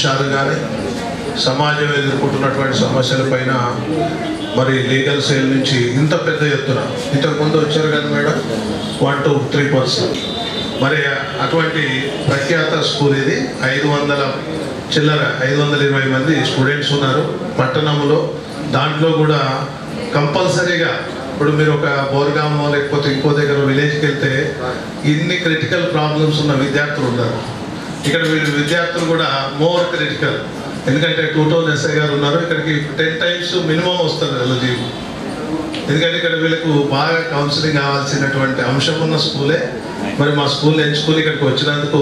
అంశాలు కానీ సమాజం ఎదుర్కొంటున్నటువంటి సమస్యలపైన మరి లీగల్ సెల్ నుంచి ఇంత పెద్ద ఎత్తున ఇంతకుముందు వచ్చారు కదా మేడం 1 to 3%. మరి అటువంటి ప్రఖ్యాత స్కూల్ ఇది. 520 మంది స్టూడెంట్స్ ఉన్నారు పట్టణంలో. దాంట్లో కూడా కంపల్సరీగా ఇప్పుడు మీరు ఒక బోర్గామో లేకపోతే ఇంకో దగ్గర విలేజ్కి వెళ్తే ఇన్ని క్రిటికల్ ప్రాబ్లమ్స్ ఉన్న విద్యార్థులు ఉన్నారు. ఇక్కడ వీళ్ళు విద్యార్థులు కూడా మోర్ క్రిటికల్. ఎందుకంటే 2000 ఎస్ఐ గారు ఉన్నారు, ఇక్కడికి 10 times మినిమం వస్తారు రోజు. ఎందుకంటే ఇక్కడ వీళ్ళకు బాగా కౌన్సిలింగ్ కావాల్సినటువంటి అంశం ఉన్న స్కూలే. మరి మా స్కూల్ ఎంచుకుని ఇక్కడికి వచ్చినందుకు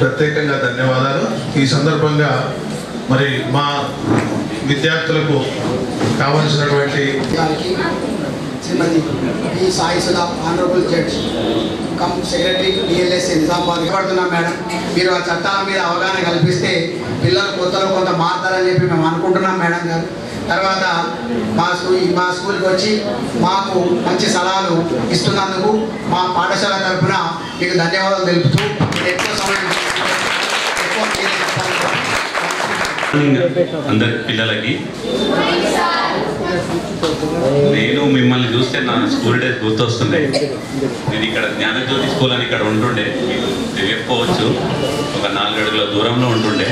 ప్రత్యేకంగా ధన్యవాదాలు. ఈ సందర్భంగా మరి మా విద్యార్థులకు కావాల్సినటువంటి Shrimati P Sai Sudha honourable judge cum secretary DLS Nizamabad పడుతున్నాం మేడం. మీరు ఆ చట్టాల మీద అవగాహన కల్పిస్తే పిల్లలు కొత్తలో కొంత మారుతారని చెప్పి మేము అనుకుంటున్నాం మేడం గారు. తర్వాత మా స్కూల్కి వచ్చి మాకు మంచి సలహాలు ఇస్తున్నందుకు మా పాఠశాల తరఫున మీకు ధన్యవాదాలు తెలుపుతూ ఎక్కువ సమయం అందరి పిల్లలకి నేను మిమ్మల్ని చూస్తే నా స్కూల్ డేస్ గుర్తొస్తుండే. నేను ఇక్కడ జ్ఞానజ్యోతి స్కూల్ అని ఇక్కడ ఉంటుండే, మీకు తెలియకపోవచ్చు, ఒక 4 అడుగుల దూరంలో ఉంటుండే.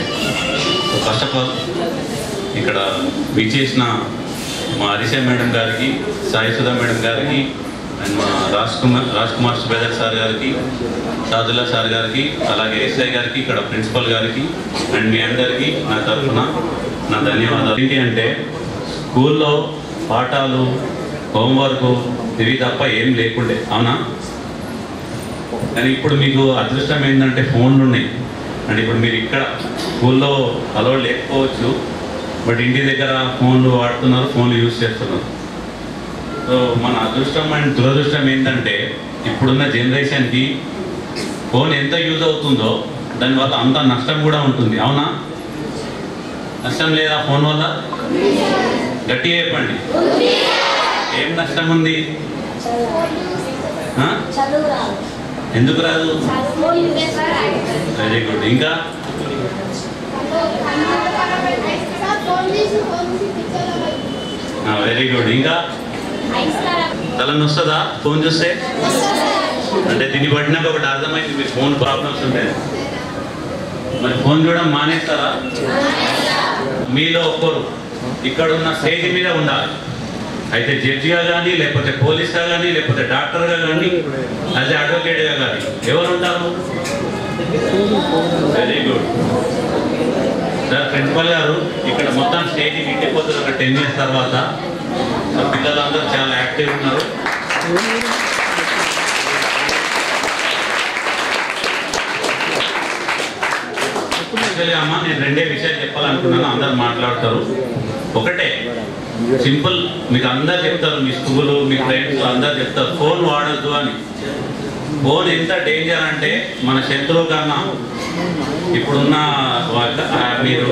ఫస్ట్ ఆఫ్ ఆల్ ఇక్కడ విచ్చేసిన మా హరిష మేడం గారికి, సాయి సుధా మేడం గారికి, అండ్ మా రాజ్ కుమార్ సుబేదర్ సార్ గారికి, సాదుల్లా సార్ గారికి, అలాగే ఎస్ఐ గారికి, ఇక్కడ ప్రిన్సిపల్ గారికి అండ్ మీ అందరికీ నా తరఫున నా ధన్యవాదాలు. ఏంటి అంటే స్కూల్లో పాఠాలు, హోంవర్క్ ఇవి తప్ప ఏం లేకుండే, అవునా? కానీ ఇప్పుడు మీకు అదృష్టం ఏంటంటే ఫోన్లు ఉన్నాయి. అంటే ఇప్పుడు మీరు ఇక్కడ స్కూల్లో అలవాటు లేకపోవచ్చు, బట్ ఇంటి దగ్గర ఫోన్లు వాడుతున్నారు, ఫోన్లు యూజ్ చేస్తున్నారు. సో మన అదృష్టం అండ్ దురదృష్టం ఏంటంటే ఇప్పుడున్న జనరేషన్కి ఫోన్ ఎంత యూజ్ అవుతుందో దానివల్ల అంత నష్టం కూడా ఉంటుంది, అవునా? నష్టం లేదా ఫోన్ వల్ల? గట్టిగా చెప్పండి, ఏం నష్టం ఉంది? ఎందుకు రాదు? Very good. ఇంకా వెరీ గుడ్. ఇంకా తలని వస్తుందా ఫోన్ చూస్తే? అంటే దీన్ని పట్టినాక ఒకటి అర్థమైంది, మీకు ఫోన్ ప్రాబ్లమ్స్ ఉంటాయి. మరి ఫోన్ చూడడం మానేస్తారా? మీలో ఒక్కరు ఇక్కడ ఉన్న స్టేజ్ మీద ఉండాలి. అయితే జడ్జిగా కానీ, లేకపోతే పోలీస్గా కానీ, లేకపోతే డాక్టర్గా కానీ, యాజ్ అడ్వకేట్గా కానీ ఎవరు ఉంటారు? Very good sir. ప్రిన్సిపల్ గారు ఇక్కడ మొత్తం స్టేజ్కి ఇంటిపోతుంది ఒక 10 years తర్వాత. పిల్లలందరూ చాలా యాక్టివ్ ఉన్నారు. యాక్చువల్లీ అమ్మ నేను 2 విషయాలు చెప్పాలనుకున్నాను, అందరు మాట్లాడతారు. ఒకటే సింపుల్, మీకు అందరు చెప్తారు, మీ స్కూలు, మీ ఫ్రెండ్స్ అందరు చెప్తారు ఫోన్ వాడద్దు అని. ఫోన్ ఎంత డేంజర్ అంటే మన శత్రువు కన్నా ఇప్పుడున్న మీరు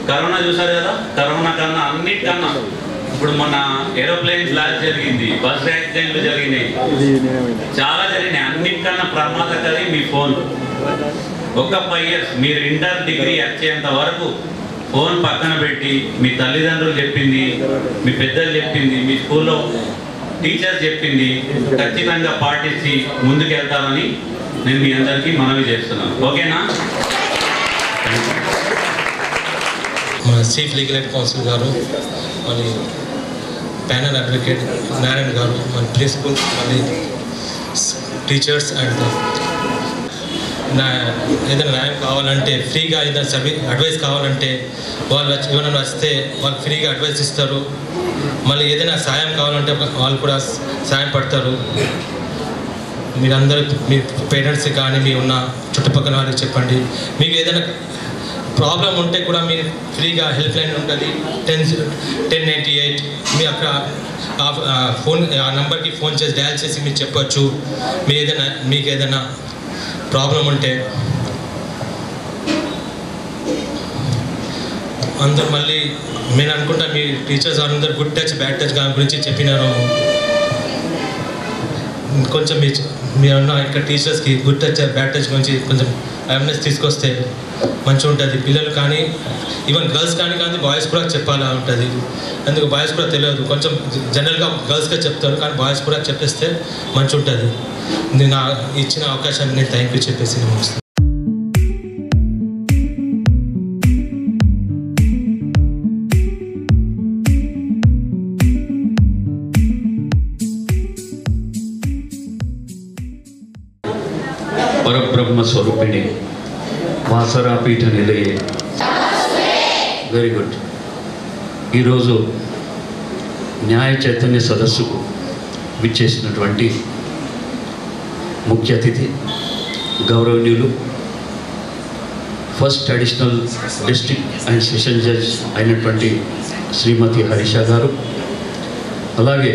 కరోనా చూసారు కదా, కరోనా కన్నా అన్నిటికన్నా ఇప్పుడు మన ఏరోప్లేన్ బ్లాస్ట్ జరిగింది, బస్ యాక్సిడెంట్లు జరిగినాయి, చాలా జరిగినాయి. అన్నిటికన్నా ప్రమాదకరి మీ ఫోన్. ఒక 5 years మీరు ఇంటర్ డిగ్రీ వచ్చేంత వరకు ఫోన్ పక్కన పెట్టి మీ తల్లిదండ్రులు చెప్పింది, మీ పెద్దలు చెప్పింది, మీ స్కూల్లో టీచర్స్ చెప్పింది ఖచ్చితంగా పాటించి ముందుకెళ్తారని నేను మీ అందరికీ మనవి చేస్తున్నాను. ఓకేనా? మన చీఫ్ లీగల్ ఎయిడ్ కౌన్సిల్ గారు, మళ్ళీ ప్యానల్ అడ్వకేట్ నారాయణ గారు, మన ప్రిన్సిపల్, మళ్ళీ టీచర్స్ అండ్ ఏదైనా న్యాయం కావాలంటే ఫ్రీగా ఏదైనా అడ్వైస్ కావాలంటే వాళ్ళు ఎవరైనా వస్తే వాళ్ళు ఫ్రీగా అడ్వైస్ ఇస్తారు. మళ్ళీ ఏదైనా సాయం కావాలంటే వాళ్ళు కూడా సాయం పడతారు. మీరందరూ మీ పేరెంట్స్కి కానీ మీ ఉన్న చుట్టుపక్కల వారికి చెప్పండి. మీకు ఏదైనా ప్రాబ్లం ఉంటే కూడా మీరు ఫ్రీగా హెల్ప్ లైన్ ఉంటుంది 1088. మీ అక్కడ ఫోన్ ఆ నెంబర్కి ఫోన్ చేసి డయల్ చేసి మీరు చెప్పచ్చు మీకు ఏదైనా ప్రాబ్లం ఉంటే. అందరు మళ్ళీ నేను అనుకుంటా మీ టీచర్స్ అందరు గుడ్ టచ్ బ్యాడ్ టచ్ గురించి చెప్పినారు. కొంచెం మీరు ఉన్న ఇక్కడ టీచర్స్కి గుడ్ టచ్ బ్యాడ్ టచ్ గురించి కొంచెం అవేర్నెస్ తీసుకొస్తే మంచిగా ఉంటుంది. పిల్లలు కానీ ఈవెన్ గర్ల్స్ కానీ బాయ్స్ కూడా చెప్పాలా ఉంటుంది. అందుకు బాయ్స్ కూడా తెలియదు, కొంచెం జనరల్గా గర్ల్స్గా చెప్తారు, కానీ బాయ్స్ కూడా చెప్పేస్తే మంచిగా ఉంటుంది. నేను ఇచ్చిన అవకాశాన్ని నేను థ్యాంక్ యూ చెప్పేసి నేను ముగిస్తాను. పరబ్రహ్మ స్వరూపిణి వాసరాపీఠ నిలయే. Very good. ఈరోజు న్యాయ చైతన్య సదస్సుకు విచ్చేసినటువంటి ముఖ్య అతిథి గౌరవనీయులు first additional district and session judge అయినటువంటి శ్రీమతి హరీష గారు, అలాగే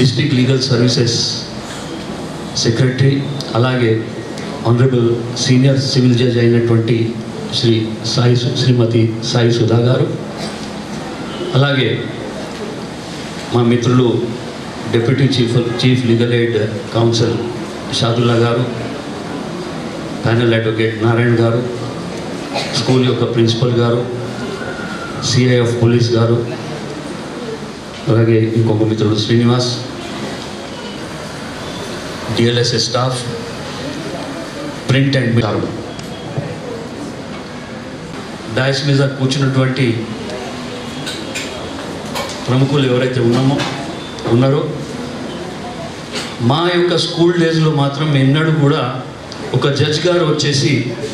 డిస్ట్రిక్ట్ లీగల్ సర్వీసెస్ సెక్రటరీ, అలాగే ఆనరబుల్ సీనియర్ సివిల్ జడ్జ్ అయినటువంటి శ్రీమతి సాయి సుధా గారు, అలాగే మా మిత్రులు deputy chief legal aid council Shadulla గారు, ప్యానల్ అడ్వకేట్ నారాయణ గారు, స్కూల్ యొక్క ప్రిన్సిపల్ గారు, సిఐ ఆఫ్ పోలీస్ గారు, అలాగే ఇంకొక మిత్రుడు Srinivas, DLSS staff, print and media, dais మీద కూర్చున్నటువంటి ప్రముఖులు ఎవరైతే ఉన్నారో మా యొక్క స్కూల్ డేస్లో మాత్రం ఎన్నడూ కూడా ఒక జడ్జ్ గారు వచ్చేసి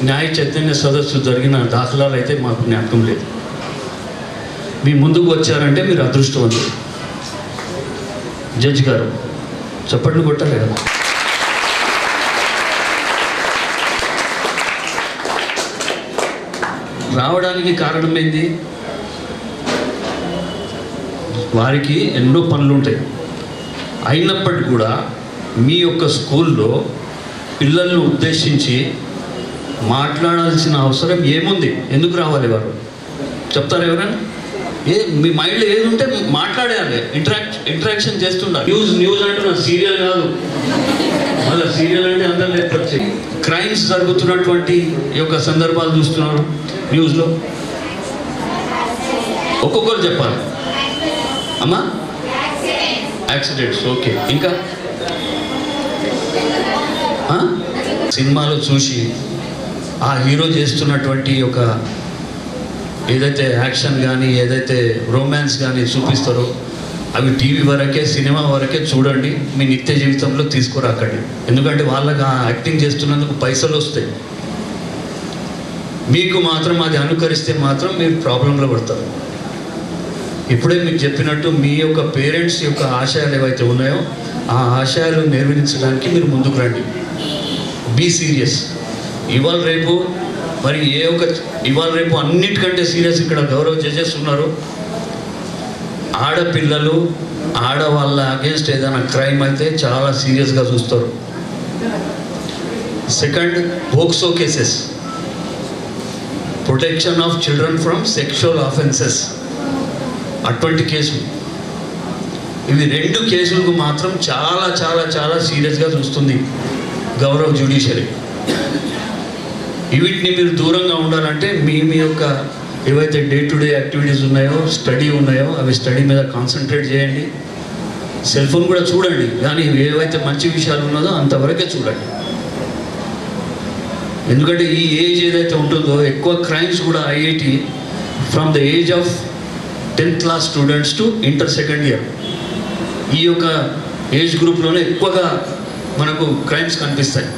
న్యాయ చైతన్య సదస్సు జరిగిన దాఖలాలు అయితే మాకు జ్ఞాపకం లేదు. మీ ముందుకు వచ్చారంటే మీరు అదృష్టవంతులు. జడ్జ్ గారు చప్పట్లు కొట్టాలి కదా. రావడానికి కారణమైంది వారికి ఎన్నో పనులు ఉంటాయి. అయినప్పటికీ కూడా మీ యొక్క స్కూల్లో పిల్లలను ఉద్దేశించి మాట్లాడాల్సిన అవసరం ఏముంది? ఎందుకు రావాలి వారు? చెప్తారు ఎవరైనా? మీ మైండ్లో ఏది ఉంటే మాట్లాడేయాలి, ఇంటరాక్షన్ చేస్తుండాలి. న్యూస్ అంటున్నా, సీరియల్ కాదు. మళ్ళీ సీరియల్ అంటే అందరూ లేకపోతే క్రైమ్స్ జరుగుతున్నటువంటి యొక్క సందర్భాలు చూస్తున్నారు న్యూస్లో. ఒక్కొక్కరు చెప్పాలి. అమ్మా, యాక్సిడెంట్స్, ఓకే. ఇంకా సినిమాలో చూసి ఆ హీరో చేస్తున్నటువంటి ఒక ఏదైతే యాక్షన్ కానీ ఏదైతే రొమాన్స్ కానీ చూపిస్తారో అవి టీవీ వరకే, సినిమా వరకే చూడండి. మీ నిత్య జీవితంలో తీసుకురాకండి. ఎందుకంటే వాళ్ళకి ఆ యాక్టింగ్ చేస్తున్నందుకు పైసలు వస్తాయి. మీకు మాత్రం అది అనుకరిస్తే మాత్రం మీరు ప్రాబ్లంలో పడతారు. ఇప్పుడే మీకు చెప్పినట్టు మీ యొక్క పేరెంట్స్ యొక్క ఆశయాలు ఏవైతే ఉన్నాయో ఆ ఆశయాలు నెరవేర్చడానికి మీరు ముందుకు రండి. Be serious. ఇవాళ రేపు అన్నిటికంటే సీరియస్ ఇక్కడ గౌరవ జడ్జెస్ ఉన్నారు. ఆడపిల్లలు ఆడవాళ్ళ అగేన్స్ట్ ఏదైనా క్రైమ్ అయితే చాలా సీరియస్గా చూస్తారు. Second, POCSO cases, protection of children from sexual offences, అటువంటి కేసులు. ఇవి 2 కేసులకు మాత్రం చాలా చాలా చాలా సీరియస్గా చూస్తుంది గౌరవ జ్యుడిషియరీ. వీటిని మీరు దూరంగా ఉండాలంటే మీ యొక్క ఏవైతే డే టు డే యాక్టివిటీస్ ఉన్నాయో, స్టడీ ఉన్నాయో అవి స్టడీ మీద కాన్సన్ట్రేట్ చేయండి. సెల్ ఫోన్ కూడా చూడండి, కానీ ఏవైతే మంచి విషయాలు ఉన్నదో అంతవరకే చూడండి. ఎందుకంటే ఈ ఏజ్ ఏదైతే ఉంటుందో ఎక్కువ క్రైమ్స్ కూడా IIT from the age of 10th class students to inter second year, ఈ యొక్క ఏజ్ గ్రూప్లోనే ఎక్కువగా మనకు క్రైమ్స్ కనిపిస్తాయి.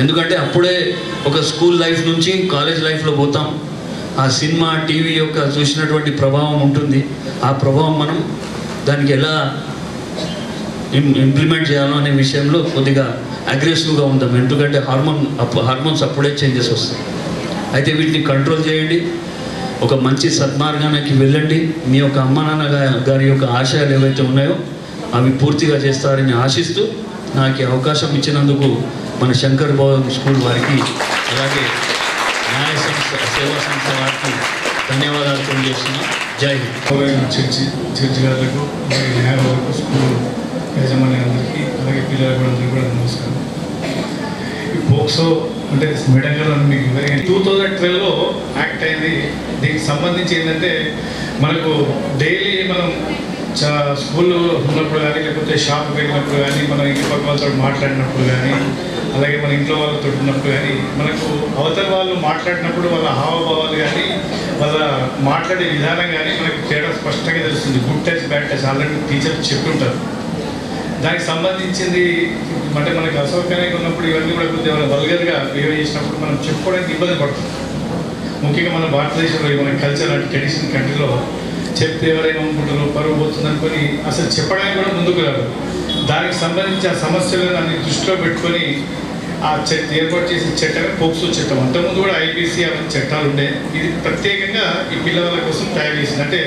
ఎందుకంటే అప్పుడే ఒక స్కూల్ లైఫ్ నుంచి కాలేజ్ లైఫ్లో పోతాం. ఆ సినిమా టీవీ యొక్క చూసినటువంటి ప్రభావం ఉంటుంది. ఆ ప్రభావం మనం దానికి ఎలా ఇంప్లిమెంట్ చేయాలో అనే విషయంలో కొద్దిగా అగ్రెసివ్గా ఉంటాం. ఎందుకంటే హార్మోన్స్ అప్పుడే చేంజెస్ వస్తాయి. అయితే వీటిని కంట్రోల్ చేయండి. ఒక మంచి సద్మార్గానికి వెళ్ళండి. మీ యొక్క అమ్మ నాన్న గారి యొక్క ఆశయాలు ఏవైతే ఉన్నాయో అవి పూర్తిగా చేస్తారని ఆశిస్తూ నాకు ఈ అవకాశం ఇచ్చినందుకు మన శంకర్ భవన్ స్కూల్ వారికి, అలాగే న్యాయ సంస్థ సేవా సంస్థ వారికి ధన్యవాదాలు తెలియజేస్తున్నాను. జై హింద్. చర్చి గారులకు, అలాగే న్యాయవాదులకు, స్కూల్ యాజమాన్యాలందరికీ, అలాగే పిల్లలకు అందరికీ కూడా నమస్కారం. పోక్సో అంటే మేడం గారు మీకు 2012లో యాక్ట్ అయింది. దీనికి సంబంధించి ఏంటంటే మనకు డైలీ మనం స్కూల్లో ఉన్నప్పుడు కానీ లేకపోతే షాప్కి వెళ్ళినప్పుడు కానీ మనం ఇంటి పక్క వాళ్ళతో మాట్లాడినప్పుడు కానీ అలాగే మన ఇంట్లో వాళ్ళతో ఉన్నప్పుడు కానీ మనకు అవతల వాళ్ళు మాట్లాడినప్పుడు వాళ్ళ హావభావాలు కానీ వాళ్ళ మాట్లాడే విధానం కానీ మనకు తేడా స్పష్టంగా తెలుస్తుంది. Good touch bad touch already teachers చెప్తుంటారు. దానికి సంబంధించింది అంటే మనకి అసౌకర్యంగా ఉన్నప్పుడు ఇవన్నీ కూడా కొద్దిగా వల్గర్గా బిహేవ్ చేసినప్పుడు మనం చెప్పుకోవడానికి ఇబ్బంది పడుతుంది. ముఖ్యంగా మన భారతదేశంలో మన కల్చర్ అంటే ట్రెడిషనల్ కంట్రీలో చెప్తే ఎవరైనా అనుకుంటారో పరువు పోతుంది అనుకొని అసలు చెప్పడానికి కూడా ముందుకు రాదు. దానికి సంబంధించి ఆ సమస్యలను అన్ని దృష్టిలో పెట్టుకొని ఆ ఏర్పాటు చేసిన చట్టమే పోక్సో చట్టం. అంతకుముందు కూడా ఐపీసీ అవన్నీ చట్టాలు ఉండే. ఇది ప్రత్యేకంగా ఈ పిల్లల కోసం తయారు చేసింది. అంటే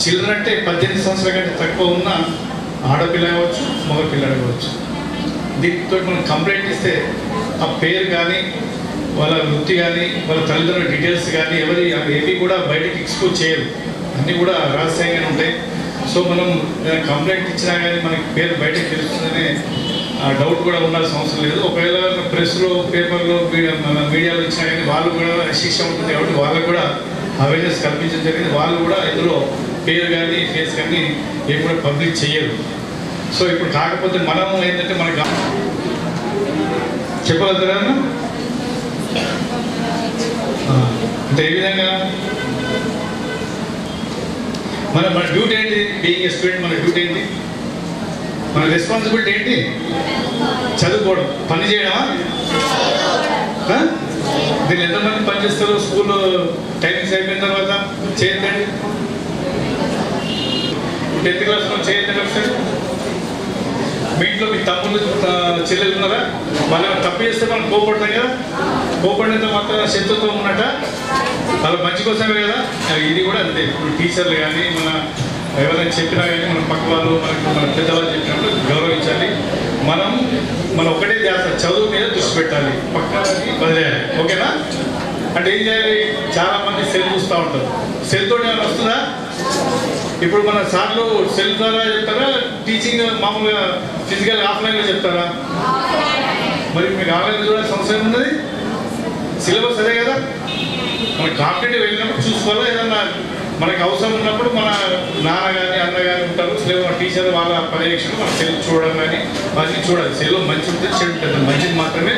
చిల్డ్రన్ అంటే 18 సంవత్సరాల కంటే తక్కువ ఉన్న ఆడపిల్ల కావచ్చు మగ పిల్లలు కావచ్చు. దీంతో మనం కంప్లైంట్ ఇస్తే ఆ పేరు కానీ వాళ్ళ వృత్తి కానీ వాళ్ళ తల్లిదండ్రుల డీటెయిల్స్ కానీ ఏవి కూడా బయటకి ఎక్స్పోజ్ చేయరు. అన్నీ కూడా రహస్యంగానే ఉంటాయి. సో మనం కంప్లైంట్ ఇచ్చినా కానీ మనకి పేరు బయటకు తెలుస్తుందనే డౌట్ కూడా ఉండాల్సిన అవసరం లేదు. ఒకవేళ ప్రెస్లో పేపర్లో మీడియాలో ఇచ్చినా కానీ వాళ్ళు కూడా శిక్ష ఉంటుంది కాబట్టి వాళ్ళకు కూడా అవేర్నెస్ కల్పించడం జరిగింది. వాళ్ళు కూడా ఇందులో పేరు కానీ ఫేస్ కానీ ఏం కూడా పబ్లిక్ చేయరు. సో ఇప్పుడు కాకపోతే మనం ఏంటంటే మనకు చెప్పగలుగుతారా అంటే ఏ విధంగా మన డ్యూటీ ఏంటి? బీయింగ్ ఏ స్టూడెంట్ మన డ్యూటీ ఏంటి? మన రెస్పాన్సిబిలిటీ ఏంటి? చదువుకోవడం, పని చేయడమా? దీన్ని ఎంతమంది పనిచేస్తారు? స్కూల్లో టైమింగ్స్ అయిపోయిన తర్వాత చేయొద్దండి. 10th క్లాస్లో చేయొద్దండి. ఒకసారి మీ ఇంట్లో మీ తమ్ముళ్ళు చెల్లెలు ఉన్నారా? వాళ్ళు తప్పు చేస్తే మనం కోపడతాం కదా. కోపడినంత మాత్రం శత్రుతో ఉన్నట్ట వాళ్ళ మంచి కోసమే కదా. ఇది కూడా అంతే. ఇప్పుడు టీచర్లు కానీ మన ఎవరైనా చెప్పినా కానీ మన పక్క వాళ్ళు మన పెద్దవాళ్ళు చెప్పినప్పుడు గౌరవించాలి. మనం ఒకటే ధ్యాస చదువు మీద దృష్టి పెట్టాలి, పక్కనకి వదిలేయాలి. ఓకేనా? అంటే ఏం చేయాలి? చాలామంది సెల్ చూస్తూ ఉంటారు. సెల్తో ఏమైనా వస్తుందా? ఇప్పుడు మన సార్లు సెల్ ద్వారా చెప్తారా, టీచింగ్ మామూలుగా ఫిజికల్ ఆఫ్లైన్లో చెప్తారా? మరి మీకు ఆన్లైన్లో చూడాల్సిన అవసరం ఉన్నది. సిలబస్ అదే కదా. మన కాంపిటేటివ్ వెళ్ళినప్పుడు చూసుకోవాలా. ఏదన్నా మనకి అవసరం ఉన్నప్పుడు మన నాన్న కానీ అన్న కానీ ఉంటారు, లేదా టీచర్ వాళ్ళ పర్యవేక్షణ మన సెల్ చూడడం కానీ అవన్నీ చూడాలి. సెల్లో మంచి ఉంటుంది, చెడు ఉంటుంది. మంచిది మాత్రమే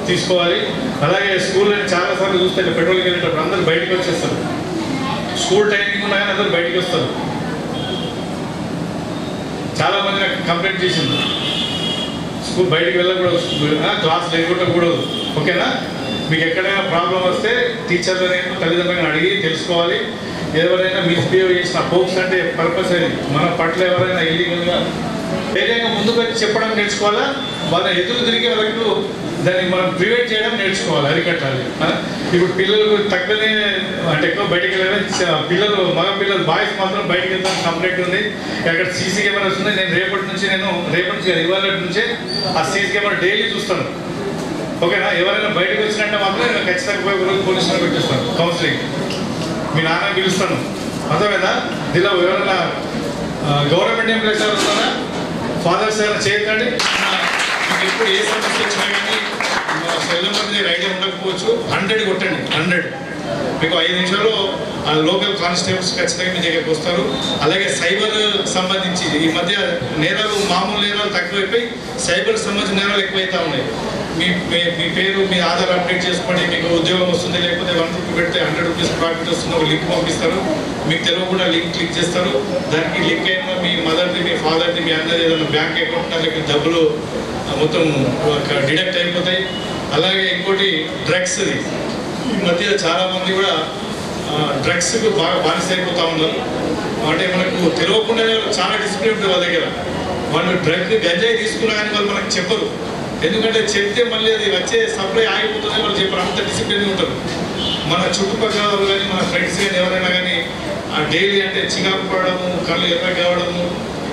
తీసుకోవాలి. అలాగే స్కూల్లో చాలాసార్లు చూస్తే పెట్రోల్కి వెళ్ళేటప్పుడు అందరూ బయటకు వచ్చేస్తారు. స్కూల్ టైమింగ్ ఉన్నా కానీ అందరూ బయటకు వస్తారు. చాలామంది నాకు కంప్లైంట్ చేసింది, స్కూల్ బయటకు వెళ్ళకూడదు, క్లాస్ లేకుండకూడదు. ఓకేనా? మీకు ఎక్కడైనా ప్రాబ్లం వస్తే టీచర్లని తల్లిదండ్రులను అడిగి తెలుసుకోవాలి. ఎవరైనా మిస్బిహేవ్ చేసిన పోక్స్ అంటే పర్పస్ అది మన పట్ల ఎవరైనా ఇల్లీగల్గా ధైర్యంగా ముందుకు వచ్చి చెప్పడం నేర్చుకోవాలా. వాళ్ళ ఎదురు తిరిగి వాళ్ళకు దాన్ని మనం ప్రివెంట్ చేయడం నేర్చుకోవాలి, అరికట్టాలి. ఇప్పుడు పిల్లలకు తక్కువనే అంటే ఎక్కువ బయటకు వెళ్ళాలని పిల్లలు మగ పిల్లలు బాయ్స్ మాత్రం బయటకు వెళ్తాను కంప్లైంట్ ఉంది. అక్కడ సీసీ కెమెరాస్ ఉంది. నేను రేపటి నుంచి ఇవాళ నుంచే ఆ సీసీ కెమెరా డైలీ చూస్తాను. ఓకేనా? ఎవరైనా బయటకు వచ్చినట్టే మాత్రం నేను ఖచ్చితంగా పోయి పోలీసులో పెట్టిస్తాను. కౌన్సిలింగ్ మీ నాన్న పిలుస్తాను. అర్థమైందా? దీనిలో ఎవరైనా గవర్నమెంట్ ఎంప్లాయీస్ ఎవరు ఉన్నారా? ఫాదర్స్ ఎవరైనా చేయకండి. మీకు ఎప్పుడు ఏ సమస్య వచ్చినా కానీ సెల్ నెంబర్ దగ్గర ఐడియా ఉండకపోవచ్చు. 100 కొట్టండి. 100 మీకు 5 నిమిషాల్లో లోకల్ కానిస్టేబుల్స్ ఖచ్చితంగా మీ దగ్గరికి వస్తారు. అలాగే సైబర్ సంబంధించి ఈ మధ్య నేరాలు, మామూలు నేరాలు తక్కువైపోయి సైబర్ సంబంధించిన నేరాలు ఎక్కువైతే ఉన్నాయి. మీ పేరు, మీ ఆధార్ అప్డేట్ చేసుకోండి. మీకు ఉద్యోగం వస్తుంది. లేకపోతే 1 రూపీ పెడితే 100 రూపీస్ ప్రాఫిట్ వస్తుంది. ఒక లింక్ పంపిస్తారు. మీకు తెలియకుండా లింక్ క్లిక్ చేస్తారు. దానికి లింక్ అయిన మీ మదర్ది, మీ ఫాదర్ది, మీ అన్నది ఏదైనా బ్యాంక్ అకౌంట్ అలాగే డబ్బులు మొత్తం డిడక్ట్ అయిపోతాయి. అలాగే ఇంకోటి డ్రగ్స్ది. ఈ మధ్య చాలామంది కూడా డ్రగ్స్కి బాగా బానిస అయిపోతూ ఉన్నారు. అంటే మనకు తెలియకుండా చాలా డిసిప్లిన్ ఉంటుంది వాళ్ళ దగ్గర. వాళ్ళు గంజాయి తీసుకున్నా కానీ వాళ్ళు మనకు చెప్పరు. ఎందుకంటే చెప్తే మళ్ళీ అది వచ్చే సప్లై ఆగిపోతుంది. వాళ్ళు చెప్పరు. అంత డిసిప్లిన్ ఉంటారు. మన చుట్టుపక్కల కానీ మన ఫ్రెండ్స్ కానీ ఎవరైనా కానీ డైలీ అంటే చికాకు పడడము, కళ్ళు ఎర్ర కావడము,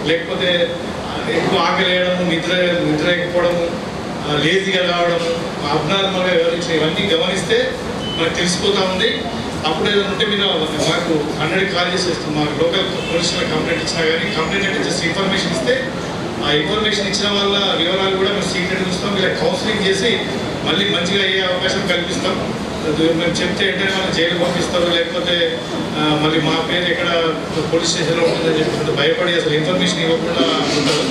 లేకపోతే ఎక్కువ ఆకలి వేయడము, నిద్ర ఎక్కిపోవడము, లేజీగా కావడము, అబ్నార్మల్గా వివరించే ఇవన్నీ గమనిస్తే మనకు తెలిసిపోతూ ఉంది. అప్పుడు ఏదైనా ఉంటే మీరు మాకు 100 కాల్ చేసేస్తాం. మాకు లోకల్ పోలీసులో కంప్లైంట్ ఇచ్చినా కానీ కంప్లైంట్ అంటే జస్ట్ ఇన్ఫర్మేషన్ ఇస్తే ఆ ఇన్ఫర్మేషన్ ఇచ్చిన వాళ్ళ వివరాలు కూడా మేము సీక్రెట్ చూస్తాం. ఇలా కౌన్సిలింగ్ చేసి మళ్ళీ మంచిగా అయ్యే అవకాశం కల్పిస్తాం. మేము చెప్తే వెంటనే మనం జైలు పంపిస్తారు, లేకపోతే మళ్ళీ మా పేరు ఎక్కడ పోలీస్ స్టేషన్లో ఉంటుందని చెప్పి భయపడి అసలు ఇన్ఫర్మేషన్ ఇవ్వకుండా ఉంటారు.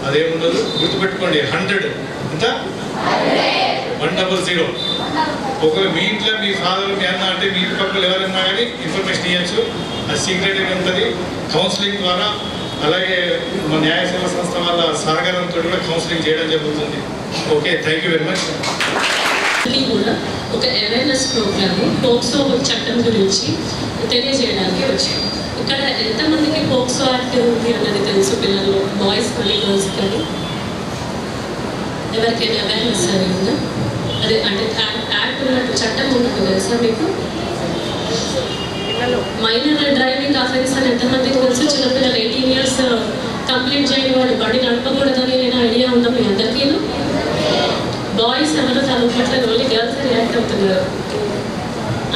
అదేముండదు. గుర్తుపెట్టుకోండి, 100 ఎంత 100. ఒకవేళ మీ ఇంట్లో మీ ఫాదర్ మీ అన్న అంటే మీ ఇంటి పక్కలు ఎవరైనా కానీ ఇన్ఫర్మేషన్ ఇవ్వచ్చు. అది సీక్రెట్గా ఉంటుంది. కౌన్సిలింగ్ ద్వారా అలాగే మా న్యాయ సేవా సంస్థ వాళ్ళ సహకారంతో కూడా కౌన్సిలింగ్ చేయడం జరుగుతుంది. Okay, thank you very much. కూడా ఒక అవేర్నెస్ ప్రోగ్రామ్ పోక్సో చట్టం గురించి తెలియజేయడానికి వచ్చాము. ఇక్కడ ఎంతమందికి పోక్సో యాక్ట్ ఉంది అన్నది తెలుసు? పిల్లలు, బాయ్స్ కానీ గర్ల్స్ కానీ ఎవరికైనా అవేర్నెస్ అది ఉందా? అదే అంటే యాక్ట్ ఉన్నట్టు చట్టం ఉన్నట్టు తెలుసా మీకు? మైనర్ డ్రైవింగ్ అఫెన్స్ అని ఎంతమందికి తెలుసు? చిన్నపిల్లలు 18 years కంప్లీట్ చేయని వాడు బండి నడపకూడదని నేను ఐడియా ఉందా మీ అందరికీ? బాయ్స్ ఎవరో చదువుకోవట్లేదు, ఓన్లీ గర్ల్స్ రియాక్ట్ అవుతున్నారు.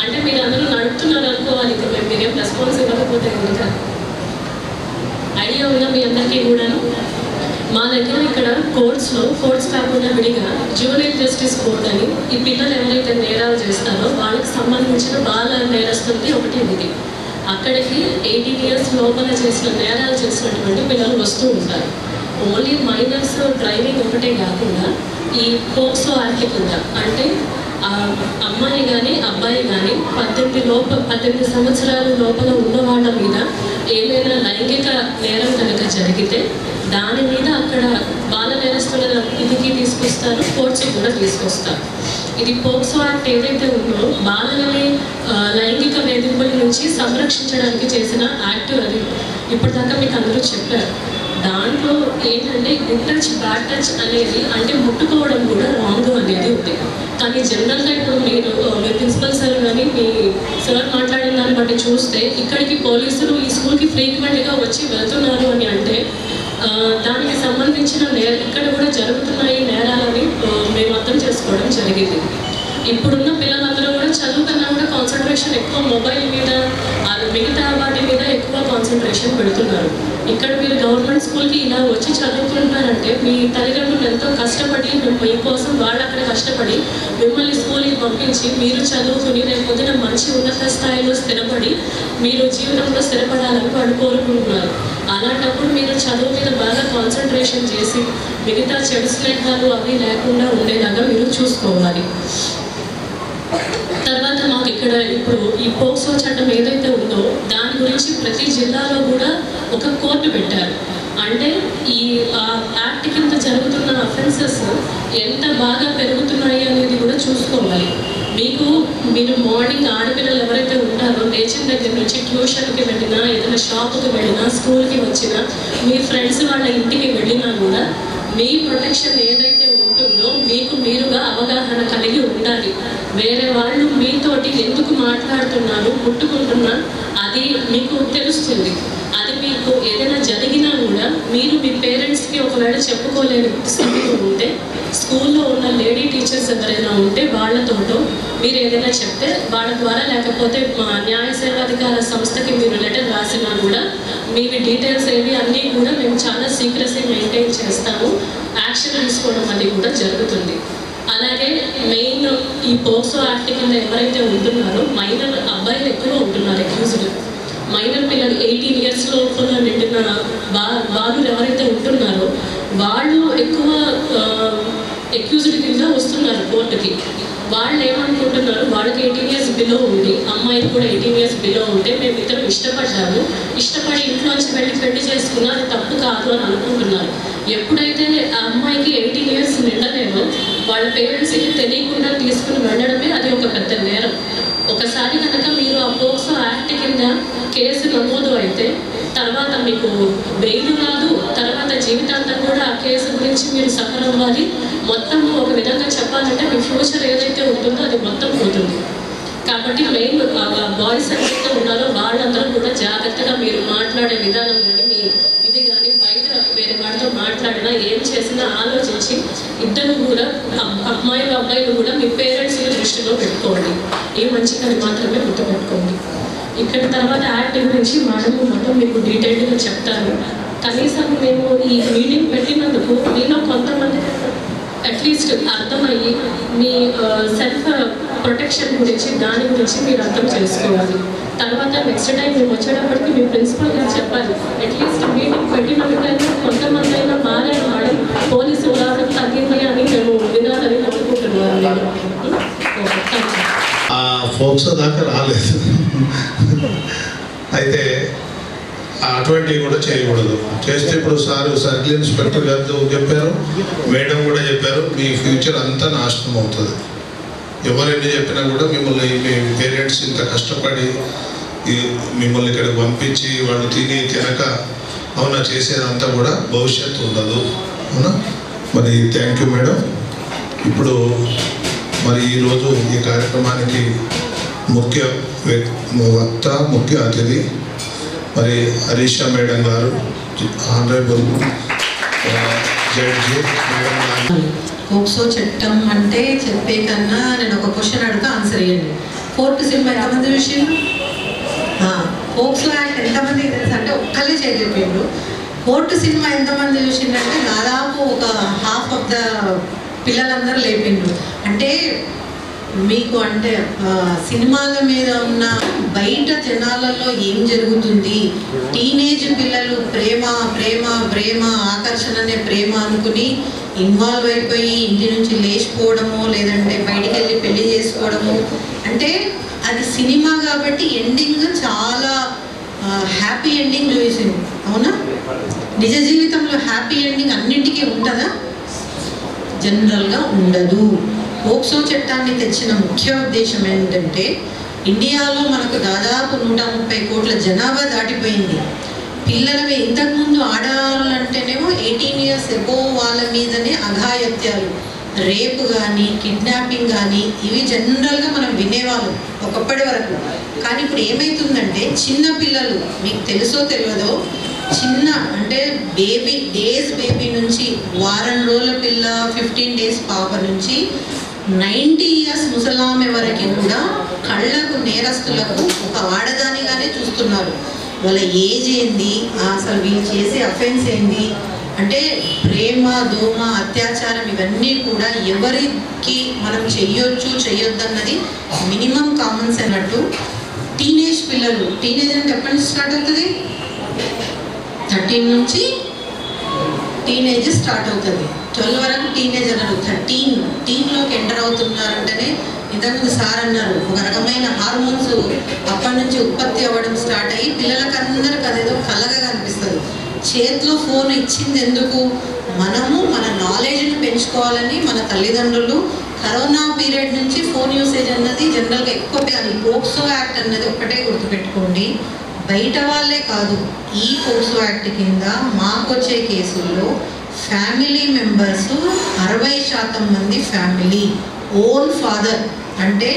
అంటే మీరు అందరూ నడుపుతున్నారు అనుకోవాలి, మీరేం రెస్పాన్స్ ఇవ్వకపోతే కనుక. ఐడియా ఉందా మీ అందరికీ కూడాను? మా దగ్గర ఇక్కడ కోర్ట్స్ కాకుండా విడిగా జ్యువెనైల్ జస్టిస్ కోర్ట్ అని ఈ పిల్లలు ఎవరైతే నేరాలు చేస్తారో వాళ్ళకి సంబంధించిన బాల నేరస్తుంది ఒకటి ఉంది. అక్కడికి 18 years లోపల చేసిన నేరాలు చేసినటువంటి పిల్లలు వస్తూ ఉంటారు. ఓన్లీ మైనర్స్ డ్రైవింగ్ ఒకటే కాకుండా ఈ పోక్సో యాక్ట్ కింద అంటే అమ్మాయి కానీ అబ్బాయి కానీ 18 సంవత్సరాల లోపల ఉన్న వాళ్ళ మీద ఏమైనా లైంగిక నేరం కనుక జరిగితే దాని మీద అక్కడ బాల నేరస్తుల ఇదికి తీసుకొస్తారు, కోర్ట్స్కి కూడా తీసుకొస్తారు. ఇది పోక్సో యాక్ట్ ఏదైతే ఉందో బాలలని లైంగిక వేధింపుల నుంచి సంరక్షించడానికి చేసిన యాక్ట్. అది ఇప్పటిదాకా మీకు అందరూ చెప్పారు. దాంట్లో ఏంటంటే గుడ్ టచ్ బ్యాడ్ టచ్ అనేది అంటే ముట్టుకోవడం కూడా రాంగ్ అనేది ఉంది. కానీ జనరల్గా ఇప్పుడు మీరు మీ ప్రిన్సిపల్ సార్ కానీ మీ సార్ మాట్లాడిన దాన్ని బట్టి చూస్తే ఇక్కడికి పోలీసులు ఈ స్కూల్కి ఫ్రీక్వెంట్గా వచ్చి వెళ్తున్నారు అని అంటే దానికి సంబంధించిన ఇక్కడ కూడా జరుగుతున్నాయి నేరాలని మేము అర్థం చేసుకోవడం జరిగింది. ఇప్పుడున్న పిల్లలందరూ కూడా చదువు కన్నా కూడా కాన్సన్ట్రేషన్ ఎక్కువ మొబైల్ మీద మిగతా వాటి మీద ఎక్కువ కాన్సన్ట్రేషన్ పెడుతున్నారు. ఇక్కడ మీరు గవర్నమెంట్ స్కూల్కి ఇలా వచ్చి చదువుకుంటున్నారంటే మీ తల్లిదండ్రులు ఎంతో కష్టపడి మీకోసం వాళ్ళు అక్కడ కష్టపడి మిమ్మల్ని స్కూల్కి పంపించి మీరు చదువుకుని రేపు పొద్దున మంచి ఉన్నత స్థాయిలో స్థిరపడి మీరు జీవితంలో స్థిరపడాలని వాళ్ళు కోరుకుంటున్నారు. అలాంటప్పుడు మీరు చదువు మీద బాగా కాన్సన్ట్రేషన్ చేసి మిగతా చెడు స్నేహాలు అవి లేకుండా ఉండేలాగా మీరు చూసుకోవాలి. తర్వాత మాకు ఇక్కడ ఇప్పుడు ఈ పోక్సో చట్టం ఏదైతే ఉందో దాని గురించి ప్రతి జిల్లాలో కూడా ఒక కోర్టు పెట్టారు. అంటే ఈ యాక్ట్ కింద జరుగుతున్న అఫెన్సెస్ ఎంత బాగా పెరుగుతున్నాయి అనేది కూడా చూసుకోవాలి. మీరు మార్నింగ్ ఆడపిల్లలు ఎవరైతే ఉంటారో లేచిన దగ్గర నుంచి ట్యూషన్కి వెళ్ళినా ఏదైనా షాప్కి వెళ్ళినా స్కూల్కి వచ్చినా మీ ఫ్రెండ్స్ వాళ్ళ ఇంటికి వెళ్ళినా కూడా మీ ప్రొటెక్షన్ ఏదైతే ఉంటుందో మీకు మీరుగా అవగాహన కలిగి ఉండాలి. వేరే వాళ్ళు మీతోటి ఎందుకు మాట్లాడుతున్నారు, ముట్టుకుంటున్నా అది మీకు తెలుస్తుంది. అది మీకు ఏదైనా జరిగినా కూడా మీరు మీ పేరెంట్స్కి ఒకవేళ చెప్పుకోలేని స్థితిలో ఉంటే స్కూల్లో ఉన్న లేడీ టీచర్స్ ఎవరైనా ఉంటే వాళ్ళతోటో మీరు ఏదైనా చెప్తే వాళ్ళ ద్వారా లేకపోతే మా న్యాయ సేవాధికార సంస్థకి మీరు లెటర్ రాసినా కూడా మీవి డీటెయిల్స్ ఏవి అన్నీ కూడా మేము చాలా సీక్రెసీ మెయింటైన్ చేస్తాము. యాక్షన్ తీసుకోవడం అది కూడా జరుగుతుంది. అలాగే మెయిన్ ఈ పోక్సో యాక్ట్ కింద ఎవరైతే ఉంటున్నారో మైనర్ అబ్బాయిలు ఎక్కువ ఉంటున్నారు అక్యూజ్డ్. మైనర్ పిల్లలు 18 years లోపల నిండిన బాలులు ఎవరైతే ఉంటున్నారో వాళ్ళు ఎక్కువ అక్యూజ్డ్ కింద వస్తున్నారు కోర్టుకి. వాళ్ళు ఏమనుకుంటున్నారు, వాళ్ళకి 18 years బిలో ఉంది, అమ్మాయికి కూడా 18 years బిలో ఉంటే మేము ఇద్దరం ఇష్టపడి ఇంట్లోంచి వెళ్ళి పెళ్లి చేసుకున్నా అది తప్పు కాదు అని అనుకుంటున్నారు. ఎప్పుడైతే ఆ అమ్మాయికి 18 years నిండలేదో వాళ్ళ పేరెంట్స్కి తెలియకుండా తీసుకుని వెళ్ళడమే అది ఒక పెద్ద నేరం. ఒకసారి కనుక మీరు ఆ పోక్సో యాక్ట్ కింద కేసు నమోదు అయితే తర్వాత మీకు బెయిల్ రాదు, తర్వాత జీవితాంతం కూడా ఆ కేసు గురించి మీరు సఫర్ అవ్వాలి. మొత్తం ఒక విధంగా చెప్పాలంటే మీ ఫ్యూచర్ ఏదైతే ఉంటుందో అది మొత్తం పోతుంది. కాబట్టి మెయిన్ బాయ్స్ ఎవరైతే ఉన్నారో వాళ్ళందరూ కూడా జాగ్రత్తగా మీరు మాట్లాడే విధానం కానీ మీ ఇది కానీ బయట వేరే వాళ్ళతో మాట్లాడినా ఏం చేసినా ఆలోచించి ఇద్దరు కూడా అబ్బాయిలు కూడా మీ పేరెంట్స్ని దృష్టిలో పెట్టుకోండి. ఏ మంచిదని మాత్రమే గుర్తుపెట్టుకోండి. ఇక్కడ తర్వాత యాక్ట్ గురించి మొత్తం మీకు డీటెయిల్డ్గా చెప్తాను. కనీసం మేము ఈ మీటింగ్ పెట్టినందుకు మీలో కొంతమంది అట్లీస్ట్ అర్థమయ్యి మీ సెల్ఫ్ ప్రొటెక్షన్ గురించి దాని గురించి మీరు అర్థం చేసుకోవాలి. తర్వాత నెక్స్ట్ టైం మేము వచ్చేటప్పటికి మీ ప్రిన్సిపల్ గారు చెప్పాలి, అట్లీస్ట్ మీటింగ్ పెట్టినప్పటికైనా కొంతమంది అయినా మారారు మేడం, పోలీసు ఉదాహరణ తగ్గింది అని మేము వినాలని కోరుకుంటున్నాను. నేను ఆ ఫోక్సో దాకా రాలేదు. అయితే అటువంటివి కూడా చేయకూడదు. చేస్తే ఇప్పుడు సర్కిల్ ఇన్స్పెక్టర్ గారు చెప్పారు, మేడం కూడా చెప్పారు, మీ ఫ్యూచర్ అంతా నాశనం అవుతుంది. ఎవరైనా చెప్పినా కూడా మిమ్మల్ని మీ పేరెంట్స్ ఇంత కష్టపడి మిమ్మల్ని ఇక్కడికి పంపించి వాళ్ళు తినక అవునా చేసేదంతా కూడా భవిష్యత్తు ఉండదు. అవునా? మరి థ్యాంక్ యూ మేడం. ఇప్పుడు మరి ఈరోజు ఈ కార్యక్రమానికి ముఖ్య వక్త, ముఖ్య అతిథి మరి హరీషా మేడం గారు, ఆనరబుల్ జడ్జి మేడం గారు. పోక్సో చట్టం అంటే చెప్పే కన్నా నేను ఒక క్వశ్చన్ అడుగుతా, ఆన్సర్ ఇవ్వండి. కోర్టు సినిమా ఎంతమంది చూసిండ్రు? పోక్సో యాక్ట్ ఎంతమంది తెలుసు అంటే ఒక్కళ్ళే చెప్పిండ్రు. కోర్టు సినిమా ఎంతమంది చూసిండ్రంటే దాదాపు ఒక హాఫ్ ఆఫ్ ద పిల్లలందరూ లేపిండ్రు. అంటే మీకు అంటే సినిమాల మీద ఉన్న బయట జనాలలో ఏం జరుగుతుంది, టీనేజ్ పిల్లలు ప్రేమ ప్రేమ ప్రేమ ఆకర్షణ అనే ప్రేమ అనుకుని ఇన్వాల్వ్ అయిపోయి ఇంటి నుంచి లేచిపోవడము, లేదంటే బయటికి వెళ్ళి పెళ్లి చేసుకోవడము. అంటే అది సినిమా కాబట్టి ఎండింగ్ చాలా హ్యాపీ ఎండింగ్ చూసింది. అవునా? నిజ జీవితంలో హ్యాపీ ఎండింగ్ అన్నింటికీ ఉంటుందా? జనరల్గా ఉండదు. పోక్సో చట్టాన్ని తెచ్చిన ముఖ్య ఉద్దేశం ఏంటంటే ఇండియాలో మనకు దాదాపు 130 కోట్ల జనాభా దాటిపోయింది. పిల్లలవి ఇంతకుముందు ఆడాలంటేనేమో 18 years ఎబో వాళ్ళ మీదనే అఘాయత్యాలు, రేపు కానీ కిడ్నాపింగ్ కానీ ఇవి జనరల్గా మనం వినేవాళ్ళం ఒకప్పటి వరకు. కానీ ఇప్పుడు ఏమవుతుందంటే చిన్న పిల్లలు, మీకు తెలుసో తెలియదో, చిన్న అంటే బేబీ నుంచి వారం రోజుల పిల్ల 15 days పాప నుంచి 90 years ముసలామె వరకు కూడా కళ్ళకు నేరస్తులకు ఒక ఆడదానిగానే చూస్తున్నారు. వాళ్ళ ఏజ్ ఏంది, అసలు వీళ్ళు చేసే అఫెన్స్ ఏంది, అంటే ప్రేమ, దోమ, అత్యాచారం ఇవన్నీ కూడా ఎవరికి మనం చెయ్యొచ్చు చెయ్యొద్దు అన్నది మినిమం కామన్స్ అన్నట్టు. టీనేజ్ పిల్లలు, టీనేజ్ అంటే ఎప్పటి నుంచి స్టార్ట్ అవుతుంది? 13 నుంచి టీనేజ్ స్టార్ట్ అవుతుంది. 12 వరకు టీనేజ్ అన్నారు. 13లోకి ఎంటర్ అవుతున్నారంటేనే ఇంతకుముందు సార్ అన్నారు, ఒక రకమైన హార్మోన్స్ అప్పటి నుంచి ఉత్పత్తి అవ్వడం స్టార్ట్ అయ్యి పిల్లలకు అందరికి అదేదో కలగా కనిపిస్తుంది. చేతిలో ఫోన్ ఇచ్చింది ఎందుకు? మనము మన నాలెడ్జ్ని పెంచుకోవాలని మన తల్లిదండ్రులు కరోనా పీరియడ్ నుంచి ఫోన్ యూసేజ్ అన్నది జనరల్గా ఎక్కువ. పోక్సో యాక్ట్ అన్నది ఒక్కటే గుర్తుపెట్టుకోండి, బయట వాళ్ళే కాదు, ఈ పోక్సో యాక్ట్ కింద మాకొచ్చే కేసుల్లో ఫ్యామిలీ మెంబర్స్ 60% మంది ఫ్యామిలీ ఓన్ ఫాదర్, అంటే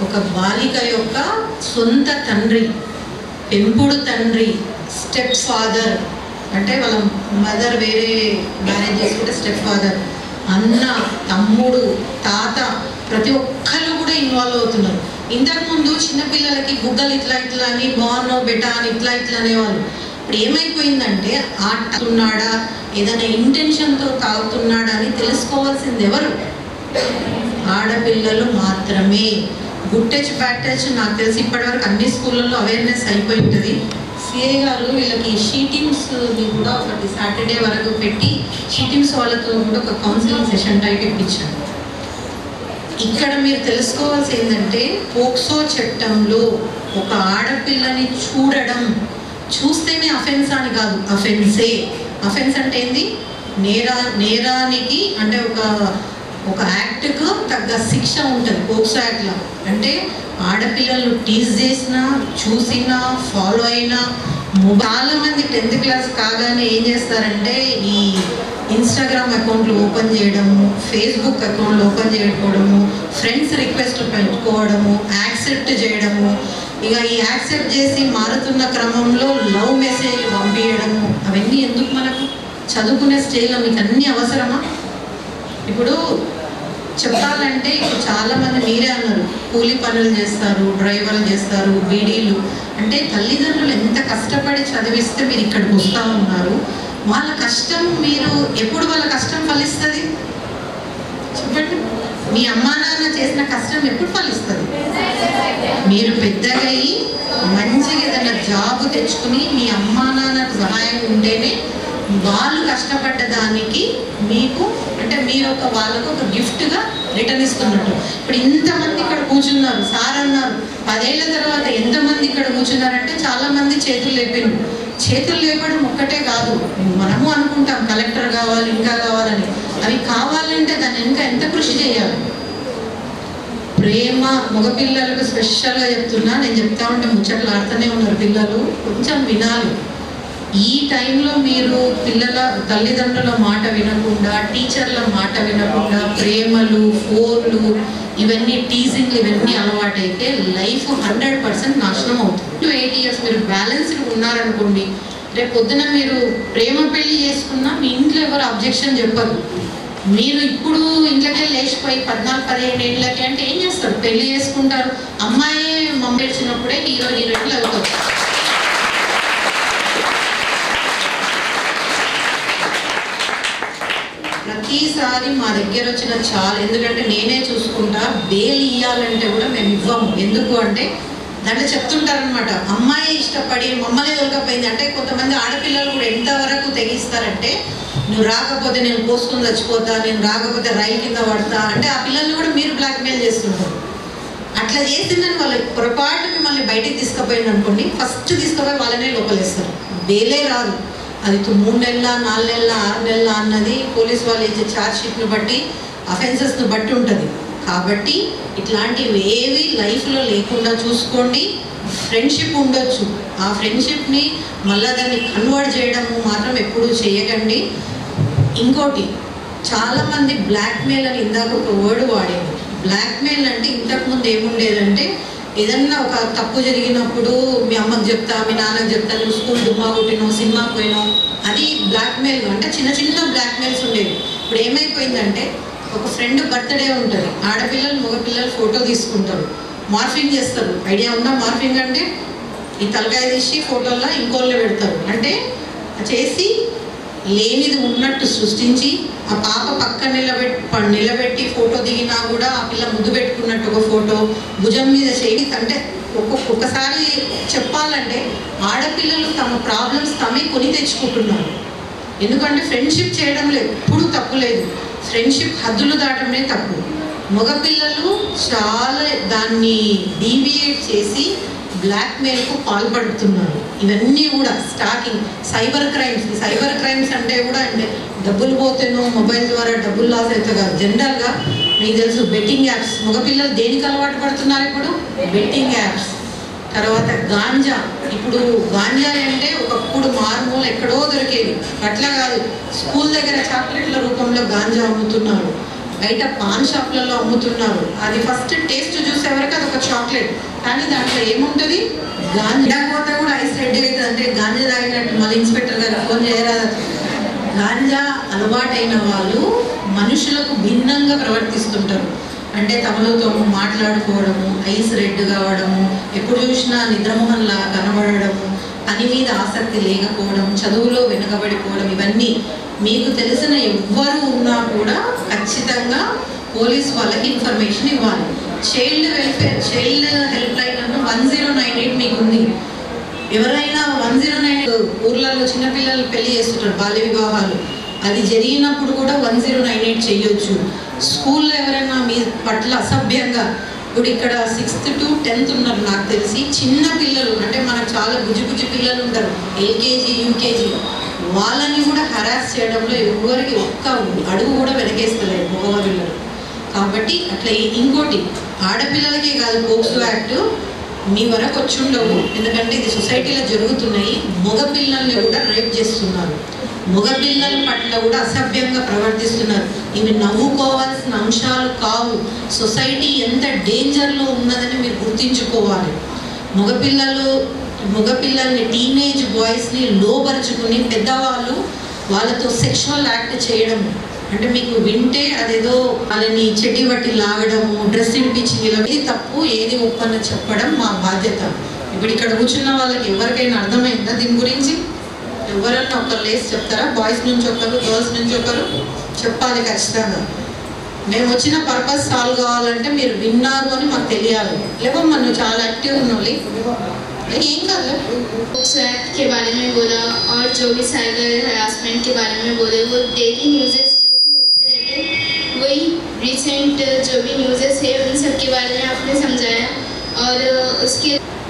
ఒక బాలిక యొక్క సొంత తండ్రి, పెంపుడు తండ్రి, స్టెప్ ఫాదర్, అంటే వాళ్ళ మదర్ వేరే మ్యారేజ్ చేసుకుంటే స్టెప్ ఫాదర్, అన్న, తమ్ముడు, తాత, ప్రతి ఒక్కళ్ళు కూడా ఇన్వాల్వ్ అవుతున్నారు. ఇంతకుముందు చిన్నపిల్లలకి బుగ్గలు ఇట్లా ఇట్లా అని, బాన్నో బెటా అని ఇట్లా ఇట్లా అనేవాళ్ళు. ఇప్పుడు ఏమైపోయిందంటే తాగుతున్నాడా, ఏదైనా ఇంటెన్షన్తో తాగుతున్నాడా అని తెలుసుకోవాల్సింది ఎవరు? ఆడపిల్లలు మాత్రమే. గుడ్ టచ్ బ్యాడ్ టచ్ నాకు తెలిసి ఇప్పటివరకు అన్ని స్కూళ్ళల్లో అవేర్నెస్ అయిపోయి ఉంటుంది. సిఐ గారు వీళ్ళకి షీటింగ్స్ని కూడా ఒకటి సాటర్డే వరకు పెట్టి షీటింగ్స్ వాళ్ళతో కూడా ఒక కౌన్సిలింగ్ సెషన్ టైప్ ఇప్పించారు. ఇక్కడ మీరు తెలుసుకోవాల్సి ఏంటంటే పోక్సో చట్టంలో ఒక ఆడపిల్లని చూస్తేనే అఫెన్స్ అని కాదు, అఫెన్సే. అఫెన్స్ అంటే ఏంది? నేరానికి అంటే ఒక యాక్ట్కు తగ్గ శిక్ష ఉంటుంది పోక్సో యాక్ట్లో. అంటే ఆడపిల్లలు టీజ్ చేసినా, చూసినా, ఫాలో అయినా. చాలామంది 10th క్లాస్ కాగానే ఏం చేస్తారంటే ఈ ఇన్స్టాగ్రామ్ అకౌంట్లు ఓపెన్ చేయడము, ఫేస్బుక్ అకౌంట్లు ఓపెన్ చేయకపోవడము, ఫ్రెండ్స్ రిక్వెస్ట్ పెట్టుకోవడము, యాక్సెప్ట్ చేయడము. ఇక ఈ యాక్సెప్ట్ చేసి మారుతున్న క్రమంలో లవ్ మెసేజ్ పంపించడము, అవన్నీ ఎందుకు? మనకు చదువుకునే స్టేజ్లో మీకు అన్నీ అవసరమా? ఇప్పుడు చెప్పాలంటే ఇప్పుడు చాలామంది మీరే అన్నారు, కూలీ పనులు చేస్తారు, డ్రైవర్లు చేస్తారు, బీడీలు. అంటే తల్లిదండ్రులు ఎంత కష్టపడి చదివిస్తే మీరు ఇక్కడికి వస్తూ ఉన్నారు. వాళ్ళ కష్టం మీరు ఎప్పుడు వాళ్ళ కష్టం ఫలిస్తుంది? చెప్పండి, మీ అమ్మా నాన్న చేసిన కష్టం ఎప్పుడు ఫలిస్తుంది? మీరు పెద్దగా అయ్యి మంచిగా ఏదైనా జాబ్ తెచ్చుకుని మీ అమ్మా నాన్నకు సహాయం ఉంటేనే వాళ్ళు కష్టపడ్డ దానికి మీకు అంటే మీరు వాళ్ళకు ఒక గిఫ్ట్గా రిటర్న్ ఇస్తున్నట్టు. ఇప్పుడు ఇంతమంది ఇక్కడ కూర్చున్నారు, సార్ అన్నారు 10 ఏళ్ల తర్వాత ఎంతమంది ఇక్కడ కూర్చున్నారంటే చాలామంది చేతులు లేపిండు. చేతులు లేపడం ఒక్కటే కాదు, మనము అనుకుంటాం కలెక్టర్ కావాలి ఇంకా కావాలని. అవి కావాలంటే దాన్ని ఇంకా ఎంత కృషి చేయాలి. ప్రేమ మగపిల్లలకు స్పెషల్గా చెప్తున్నా, నేను చెప్తా ఉంటే ముచ్చట్లు ఆడుతూనే ఉన్నారు పిల్లలు, కొంచెం వినాలి. ఈ టైంలో మీరు పిల్లల తల్లిదండ్రుల మాట వినకుండా, టీచర్ల మాట వినకుండా, ప్రేమలు, ఫోన్లు, ఇవన్నీ టీజింగ్లు ఇవన్నీ అలవాటైతే లైఫ్ 100% నాశనం అవుతుంది. 8 years మీరు బ్యాలెన్స్డ్ ఉన్నారనుకోండి, రేపు పొద్దున మీరు ప్రేమ పెళ్లి చేసుకున్నా మీ ఇంట్లో ఎవరు అబ్జెక్షన్ చెప్పరు. మీరు ఇప్పుడు ఇంట్లోకే లేచిపోయి 14-15 ఏళ్ళకి అంటే ఏం చేస్తారు? పెళ్లి చేసుకుంటారు. అమ్మాయి మమ్మీ వచ్చినప్పుడే హీరో హీరోయిన్లు అవుతారు. ప్రతిసారి మా దగ్గర వచ్చిన చాలా, ఎందుకంటే నేనే చూసుకుంటా, బెయిల్ ఇవ్వాలంటే కూడా మేము ఇవ్వము. ఎందుకు అంటే దాంట్లో చెప్తుంటారనమాట, అమ్మాయి ఇష్టపడి మమ్మల్ని దొరకపోయింది అంటే. కొంతమంది ఆడపిల్లలు కూడా ఎంతవరకు తెగిస్తారంటే, నువ్వు రాకపోతే నేను పోసుకొని చచ్చిపోతా, నేను రాకపోతే రైలు కింద పడతా అంటే ఆ పిల్లల్ని కూడా మీరు బ్లాక్మెయిల్ చేస్తుంటారు. అట్లా చేసిందని వాళ్ళు పొరపాటు మిమ్మల్ని బయటికి తీసుకుపోయింది అనుకోండి, ఫస్ట్ తీసుకుపోయి వాళ్ళనే లోపలేస్తారు. బెయిలే రాదు. అది 3 నెలల 4 నెలల 6 నెలల అన్నది పోలీస్ వాళ్ళు ఇచ్చే ఛార్జ్ షీట్ను బట్టి, అఫెన్సెస్ను బట్టి ఉంటుంది. కాబట్టి ఇట్లాంటివి ఏవి లైఫ్లో లేకుండా చూసుకోండి. ఫ్రెండ్షిప్ ఉండొచ్చు, ఆ ఫ్రెండ్షిప్ని మళ్ళీ దాన్ని కన్వర్ట్ చేయడము మాత్రం ఎప్పుడూ చేయకండి. ఇంకోటి, చాలామంది బ్లాక్మెయిల్ అని ఇందాక ఒక వర్డ్ వాడేది. బ్లాక్మెయిల్ అంటే ఇంతకుముందు ఏముండేదంటే, ఏదన్నా ఒక తప్పు జరిగినప్పుడు మీ అమ్మకు చెప్తా, మీ నాన్నకు చెప్తా, నువ్వు స్కూల్ దుమ్మా కొట్టినావు, సినిమాకి పోయినావు, అది బ్లాక్మెయిల్. అంటే చిన్న చిన్న బ్లాక్మెయిల్స్ ఉండేవి. ఇప్పుడు ఏమైపోయిందంటే, ఒక ఫ్రెండ్ బర్త్డే ఉంటుంది, ఆడపిల్లలు మగపిల్లలు ఫోటో తీసుకుంటారు, మార్ఫింగ్ చేస్తారు. ఐడియా ఉందా మార్ఫింగ్ అంటే? ఈ తలకాయ తీసి ఫోటోల్లో ఇంకోళ్ళు పెడతారు. అంటే చేసి లేనిది ఉన్నట్టు సృష్టించి ఆ పాప పక్క నిలబెట్టి ఫోటో దిగినా కూడా ఆ పిల్ల ముద్దు పెట్టుకున్నట్టు ఒక ఫోటో, భుజం మీద చేయి. అంటే ఒక్కొక్కసారి చెప్పాలంటే ఆడపిల్లలు తమ ప్రాబ్లమ్స్ తమే కొని తెచ్చుకుంటున్నారు. ఎందుకంటే ఫ్రెండ్షిప్ చేయడంలో ఎప్పుడూ తప్పు లేదు, ఫ్రెండ్షిప్ హద్దులు దాటమే తప్పు. మగపిల్లలు చాలా దాన్ని డీవియేట్ చేసి బ్లాక్మెయిల్కు పాల్పడుతున్నారు. ఇవన్నీ కూడా స్టాకింగ్ సైబర్ క్రైమ్స్ అంటే కూడా అంటే డబ్బులు పోతేనో మొబైల్ ద్వారా డబ్బులు లాస్ అయితే కాదు. జనరల్గా మీకు తెలుసు బెట్టింగ్ యాప్స్. మగపిల్లలు దేనికి అలవాటు పడుతున్నారు ఇప్పుడు? Betting apps. తర్వాత గాంజా. ఇప్పుడు గాంజా అంటే ఒకప్పుడు మారుమూల ఎక్కడో దొరికేది, అట్లా కాదు. స్కూల్ దగ్గర చాక్లెట్ల రూపంలో గాంజా అమ్ముతున్నారు, బయట పాన్ షాప్లలో అమ్ముతున్నారు. అది ఫస్ట్ టేస్ట్ చూసే వరకు అది ఒక చాక్లెట్, కానీ దాంట్లో ఏముంటుంది? గాంజా. పోతే కూడా ఐస్ రెడ్ అవుతుంది. అంటే గాంజా తాగినట్టు మళ్ళీ ఇన్స్పెక్టర్ గారు ఫోన్ చేయరాదు. గాంజా అలవాటైన వాళ్ళు మనుషులకు భిన్నంగా ప్రవర్తిస్తుంటారు. అంటే తమలో మాట్లాడుకోవడము, ఐస్ రెడ్ కావడము, ఎప్పుడు చూసినా నిద్రమోహన్లా కనబడము, పని మీద ఆసక్తి లేకపోవడం, చదువులో వెనుకబడిపోవడం, ఇవన్నీ మీకు తెలిసిన ఎవ్వరు ఉన్నా కూడా ఖచ్చితంగా పోలీస్ వాళ్ళకి ఇన్ఫర్మేషన్ ఇవ్వాలి. చైల్డ్ హెల్ప్ లైన్ 1098 మీకు ఉంది. ఎవరైనా 109 ఊర్లలో చిన్నపిల్లలు పెళ్లి చేస్తుంటారు, బాల్య వివాహాలు, అది జరిగినప్పుడు కూడా 1098 చేయొచ్చు. స్కూల్లో ఎవరైనా మీ పట్ల అసభ్యంగా, ఇప్పుడు ఇక్కడ 6th to 10th ఉన్నారు నాకు తెలిసి, చిన్న పిల్లలు అంటే మనకు చాలా బుజ్జి పిల్లలు ఉంటారు, ఎల్కేజీ యూకేజీ, వాళ్ళని కూడా హరాస్ చేయడంలో ఎవరికి ఒక్క అడుగు కూడా వెనకేస్తలేదు మగ పిల్లలు. కాబట్టి అట్లా ఇంకోటి, ఆడపిల్లలకే కాదు పోక్సో యాక్ట్ మీ వరకు వచ్చి ఉండవు, ఎందుకంటే ఇది సొసైటీలో జరుగుతున్నాయి. మగపిల్లల్ని కూడా రేప్ చేస్తున్నారు, మగపిల్లల పట్ల కూడా అసభ్యంగా ప్రవర్తిస్తున్నారు. ఇవి నవ్వుకోవాల్సిన అంశాలు కావు. సొసైటీ ఎంత డేంజర్లో ఉన్నదని మీరు గుర్తించుకోవాలి. మగపిల్లల్ని టీనేజ్ బాయ్స్ని లోపరుచుకుని పెద్దవాళ్ళు వాళ్ళతో సెక్షువల్ యాక్ట్ చేయడం అంటే మీకు వింటే అదేదో వాళ్ళని చెడ్డి బట్టి లాగడము, డ్రెస్ ఇడిపించి ఇది తప్పు, ఏది ఒప్పన్న చెప్పడం మా బాధ్యత. ఇప్పుడు ఇక్కడ కూర్చున్న వాళ్ళకి ఎవరికైనా అర్థమైందా దీని గురించి? ఎవరన్నా ఒకరు లేసి చెప్తారా? బాయ్స్ నుంచి ఒకరు, గర్ల్స్ నుంచి ఒకరు చెప్పాలి ఖచ్చితంగా. మేము వచ్చిన పర్పస్ సాల్వ్ కావాలంటే మీరు విన్నారు అని మాకు తెలియాలి. లేకపోతే నువ్వు చాలా యాక్టివ్ ఉన్నావు, ఏం కాదు. पोक्सो एक्ट के बारे में बोला और जो भी साइबर हरासमेंट के बारे में बोले, वो डेली न्यूज़ेस जो भी होते रहते हैं वही रिसेंट जो भी न्यूज़ेस है उन सब के बारे में आपने समझाया और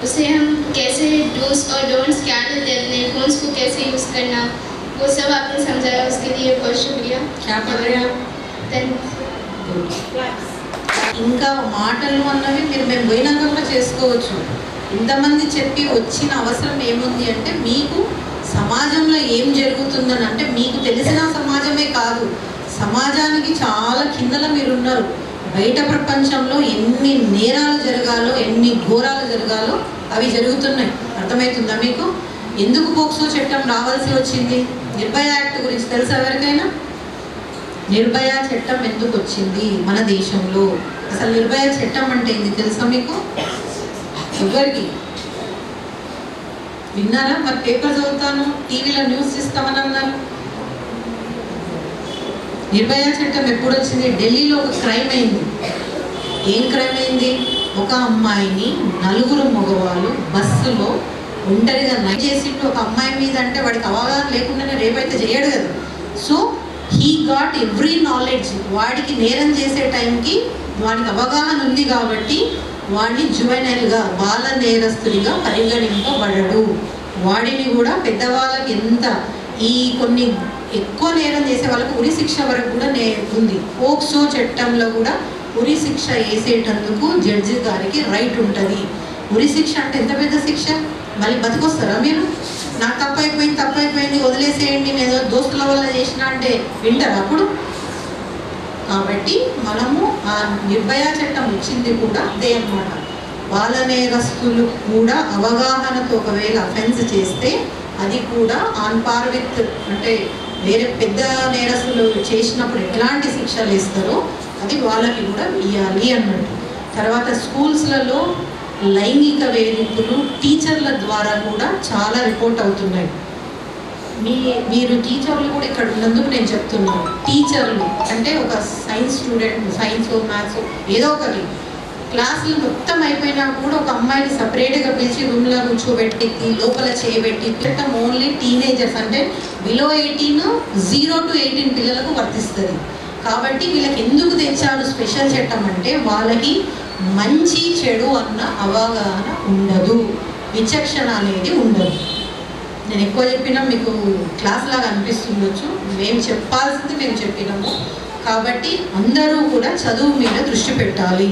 उसे हम कैसे डूज और डोंट्स क्या रहते हैं, अपने फ़ोन्स को कैसे यूज़ करना, वो सब आपने समझाया. उसके लिए बहुत शुक्रिया. क्या पढ़ रहे हैं? ఇంకా మాటలు అన్నవి మేము పోయినాక కూడా చేసుకోవచ్చు. ఇంతమంది చెప్పి వచ్చిన అవసరం ఏముంది అంటే మీకు సమాజంలో ఏం జరుగుతుందని, అంటే మీకు తెలిసిన సమాజమే కాదు, సమాజానికి చాలా కిందల మీరు ఉన్నారు. బయట ప్రపంచంలో ఎన్ని నేరాలు జరగాలో, ఎన్ని ఘోరాలు జరగాలో అవి జరుగుతున్నాయి. అర్థమవుతుందా మీకు? ఎందుకు పోక్సో చట్టం రావాల్సి వచ్చింది? నిర్భయ యాక్ట్ గురించి తెలుసా ఎవరికైనా? నిర్భయ చట్టం ఎందుకు వచ్చింది మన దేశంలో? అసలు నిర్భయ చట్టం అంటే ఏంది తెలుసా మీకు? ఎవరికి విన్నారా? మరి పేపర్ చదువుతాను, టీవీలో న్యూస్ ఇస్తామని అన్నారు. నిర్భయ చట్టం ఎప్పుడు వచ్చింది? ఢిల్లీలో ఒక క్రైమ్ అయింది. ఏం క్రైమ్ అయింది? ఒక అమ్మాయిని 4 మగవాళ్ళు బస్సులో ఒంటరిగా నైట్ చేసిండు ఒక అమ్మాయి మీద. అంటే వాడికి అవగాహన లేకుండానే రేపైతే చేయడు కదా. So he got every knowledge. వాడికి నేరం చేసే టైంకి వాడికి అవగాహన ఉంది కాబట్టి వాడిని జువెనైల్గా, బాల నేరస్తుడిగా పరిగణింపబడడు. వాడిని కూడా పెద్దవాళ్ళకి ఎంత ఈ కొన్ని ఎక్కువ నేరం చేసే వాళ్ళకు ఉరి శిక్ష వరకు కూడా ఉంది. పోక్సో చట్టంలో కూడా ఉరి శిక్ష వేసేటందుకు జడ్జి గారికి రైట్ ఉంటుంది. ఉరి శిక్ష అంటే ఎంత పెద్ద శిక్ష! మళ్ళీ బతికొస్తారా మీరు? నాకు తప్పైపోయింది వదిలేసేయండి, నేను దోస్తుల వల్ల చేసిన అంటే వింటారా అప్పుడు? కాబట్టి మనము ఆ నిర్భయ చట్టం వచ్చింది కూడా అదే అన్నమాట. బాల నేరస్తులు కూడా అవగాహనతో ఒకవేళ అఫెన్స్ చేస్తే అది కూడా ఆన్ పార్ విత్, అంటే వేరే పెద్ద నేరస్తులు చేసినప్పుడు ఎట్లాంటి శిక్షలు ఇస్తారో అది వాళ్ళకి కూడా ఇవ్వాలి అన్నట్టు. తర్వాత స్కూల్స్లలో లైంగిక వేధింపులు టీచర్ల ద్వారా కూడా చాలా రిపోర్ట్ అవుతున్నాయి. మీరు టీచర్లు కూడా ఇక్కడ ఉన్నందుకు నేను చెప్తున్నాను. టీచర్లు అంటే ఒక సైన్స్ స్టూడెంట్, సైన్స్ మ్యాథ్స్ ఏదో ఒకటి క్లాసులు మొత్తం అయిపోయినా కూడా ఒక అమ్మాయిని సపరేట్గా పిలిచి రూమ్లో కూర్చోబెట్టి లోపల చేయబెట్టి పెట్టడం ఓన్లీ టీనేజర్స్, అంటే బిలో 18, 0 to 18 పిల్లలకు వర్తిస్తుంది. కాబట్టి వీళ్ళకి ఎందుకు తెచ్చారు స్పెషల్ చట్టం అంటే వాళ్ళకి మంచి చెడు అన్న అవగాహన ఉండదు, విచక్షణ అనేది ఉండదు. నేను ఎక్కువ చెప్పినా మీకు క్లాస్ లాగా అనిపిస్తుండొచ్చు. మేము చెప్పాల్సింది మేము చెప్పినాము. కాబట్టి అందరూ కూడా చదువు మీద దృష్టి పెట్టాలి.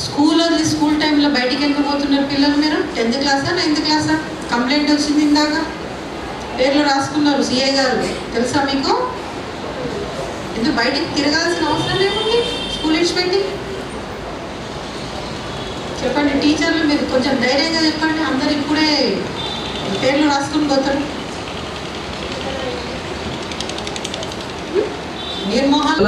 స్కూల్ టైంలో బయటికి వెళ్ళిపోతున్నారు పిల్లలు. మీరు 10th క్లాసా 9th క్లాసా? కంప్లైంట్ వచ్చింది ఇందాక, పేర్లు రాసుకున్నారు సిఐ గారు, తెలుసా మీకు? ఎందుకు బయటికి తిరగాల్సిన అవసరం లేదండి స్కూల్ ఇచ్చిపెట్టి? చెప్పండి టీచర్లు, మీరు కొంచెం ధైర్యంగా చెప్పండి. అందరు ఇప్పుడే పేర్లు రాసుకుని పోతారు. నిర్మోహన్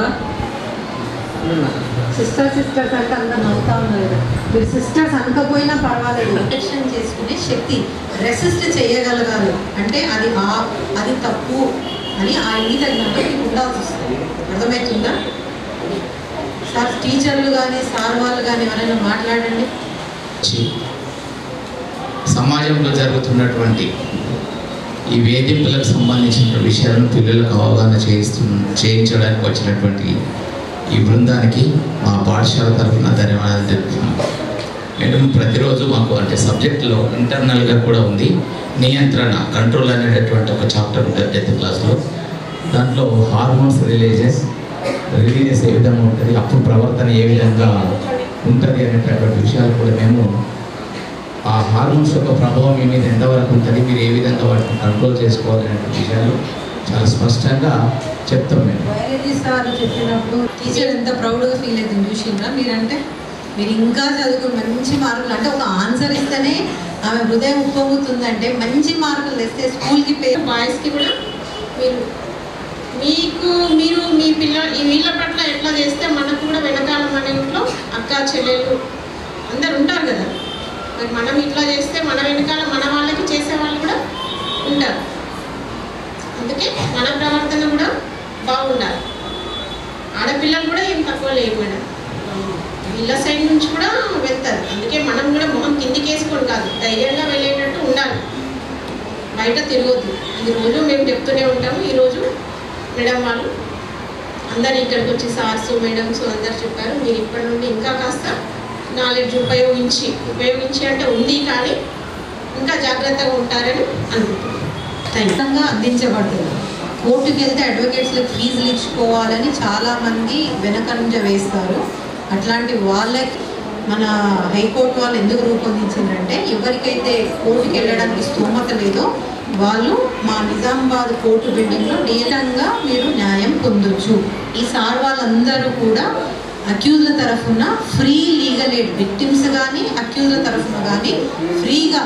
సిస్టర్స్ అంటే అందరు నవ్వుతా ఉన్నారు. మీరు సిస్టర్స్ అనకపోయినా పర్వాలేదు. ప్రొటెక్షన్ చేసుకునే శక్తి, రెసిస్ట్ చేయగలగాలి. అంటే అది తప్పు అని ఆ మీద ఉండాల్సి వస్తుంది. అర్థమవుతుందా సార్? టీచర్లు కానీ సార్ వాళ్ళు కానీ ఎవరైనా మాట్లాడండి. సమాజంలో జరుగుతున్నటువంటి ఈ వేధింపులకు సంబంధించిన విషయాలను పిల్లలకు అవగాహన చేయించడానికి వచ్చినటువంటి ఈ బృందానికి మా పాఠశాల తరఫున ధన్యవాదాలు తెలుపుతున్నాం. మేడం ప్రతిరోజు మాకు అంటే సబ్జెక్టులో ఇంటర్నల్గా కూడా ఉంది నియంత్రణ, కంట్రోల్ అనేటటువంటి ఒక చాప్టర్ ఉంటుంది 10th క్లాస్లో. దాంట్లో హార్మోన్స్ రిలీజెస్ ఏ విధంగా ఉంటుంది, అప్పుడు ప్రవర్తన ఏ విధంగా ఉంటుంది అనేటటువంటి విషయాలు కూడా మేము ఆ హార్మోన్స్ యొక్క ప్రభావం మీ మీద ఎంతవరకు ఉంటుంది, మీరు ఏ విధంగా వాటిని కంట్రోల్ చేసుకోవాలనే విషయాలు చాలా స్పష్టంగా చెప్తాం. మేము బయాలజీ సార్ చెప్పినప్పుడు టీచర్ ఎంత ప్రౌడ్గా ఫీల్ అవుతుంది చూసిందా మీరంటే? మీరు ఇంకా చదువుకు మంచి మార్కులు, అంటే ఒక ఆన్సర్ ఇస్తేనే ఆమె హృదయం ఉప్పొంగుతుందంటే మంచి మార్కులు తెస్తే స్కూల్కి బాయ్స్కి కూడా మీరు మీ వీళ్ళ పట్ల ఎట్లా చేస్తే మనకు కూడా వెనకాల మన ఇంట్లో అక్క చెల్లెలు అందరు ఉంటారు కదా. మరి మనం ఇట్లా చేస్తే మన వెనకాల మన వాళ్ళకి చేసే వాళ్ళు కూడా ఉంటారు. అందుకే మన ప్రవర్తన కూడా బాగుండాలి. ఆడపిల్లలు కూడా ఏం తక్కువ లేరు మేడం, వీళ్ళ సైడ్ నుంచి కూడా వెళ్తారు. అందుకే మనం కూడా మొహం కిందికి వేసుకొని కాదు, ధైర్యంగా వెళ్ళేటట్టు ఉండాలి, బయట తిరగొద్దు. ఈ రోజు మేము చెప్తూనే ఉంటాము. ఈరోజు మేడం వాళ్ళు అందరు ఇక్కడికి వచ్చి సార్స్ మేడమ్స్ అందరు చెప్పారు, మీరు ఇప్పటి నుండి ఇంకా కాస్త నాలెడ్జ్ ఉపయోగించి అంటే ఉంది కానీ ఇంకా జాగ్రత్తగా ఉంటారని అనుకుంటున్నాను. అందించబడుతుంది. కోర్టుకి వెళ్తే అడ్వకేట్స్లకు ఫీజులు ఇచ్చుకోవాలని చాలామంది వెనకంజ వేస్తారు. అట్లాంటి వాళ్ళకి మన హైకోర్టు వాళ్ళు ఎందుకు రూపొందించిందంటే, ఎవరికైతే కోర్టుకి వెళ్ళడానికి స్తోమత లేదో వాళ్ళు మా నిజామాబాద్ కోర్టు బిల్డింగ్లో నీలంగా మీరు న్యాయం పొందొచ్చు. ఈ సార్ వాళ్ళందరూ కూడా అక్యూజ్ల తరఫున ఫ్రీ లీగల్ ఎయిడ్, విక్టిమ్స్ కానీ అక్యూజ్ల తరఫున కానీ ఫ్రీగా,